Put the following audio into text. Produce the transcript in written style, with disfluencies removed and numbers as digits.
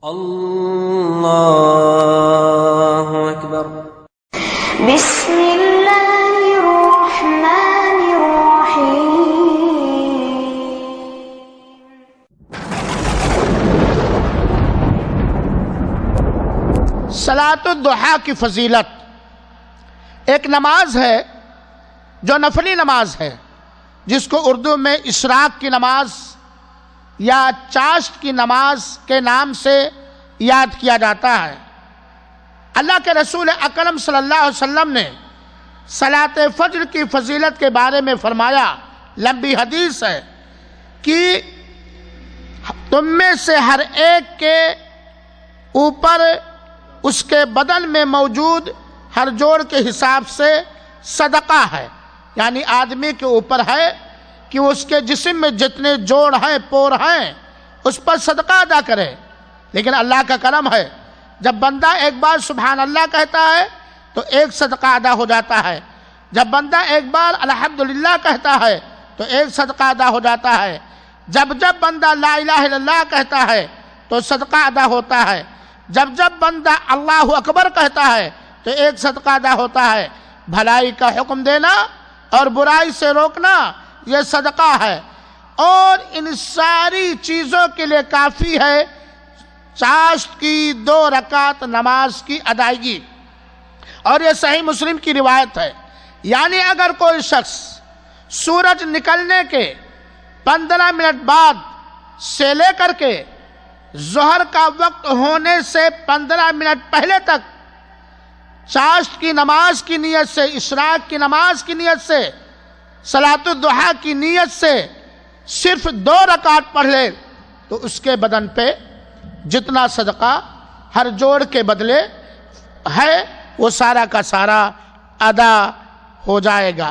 اللہ اکبر۔ بسم اللہ الرحمن الرحیم۔ صلاۃ الضحیٰ کی فضیلت ایک نماز ہے جو نفلی نماز ہے، جس کو اردو میں اشراق کی نماز یا چاشت کی نماز کے نام سے یاد کیا جاتا ہے۔ اللہ کے رسول اکرم صلی اللہ علیہ وسلم نے صلاۃ فجر کی فضیلت کے بارے میں فرمایا، لمبی حدیث ہے کہ تم میں سے ہر ایک کے اوپر اس کے بدن میں موجود ہر جوڑ کے حساب سے صدقہ ہے، یعنی آدمی کے اوپر ہے کہ اس کے جسم میں جتنے جوڑ ہیں، پور ہیں، اس پر صدقہ ادا کرے۔ لیکن اللہ کا کرم ہے، جب بندہ ایک بار سبحان اللہ کہتا ہے تو ایک صدقہ ادا ہو جاتا ہے، جب بندہ ایک بار الحمدللہ کہتا ہے تو ایک صدقہ ادا ہو جاتا ہے، جب بندہ لا الہ الا اللہ کہتا ہے تو صدقہ ادا ہوتا ہے، جب بندہ اللہ اکبر کہتا ہے تو ایک صدقہ ادا ہوتا ہے۔ بھلائی کا حکم دینا اور برائی سے روکنا یہ صدقہ ہے، اور ان ساری چیزوں کے لیے کافی ہے چاشت کی 2 رکعت نماز کی ادائیگی، اور یہ صحیح مسلم کی روایت ہے۔ یعنی اگر کوئی شخص سورج نکلنے کے 15 منٹ بعد سے لے کر کے ظہر کا وقت ہونے سے 15 منٹ پہلے تک چاشت کی نماز کی نیت سے، اشراق کی نماز کی نیت سے، صلاۃ الضحیٰ کی نیت سے صرف 2 رکعت پڑھ لے تو اس کے بدن پہ جتنا صدقہ ہر جوڑ کے بدلے ہے وہ سارا کا سارا ادا ہو جائے گا۔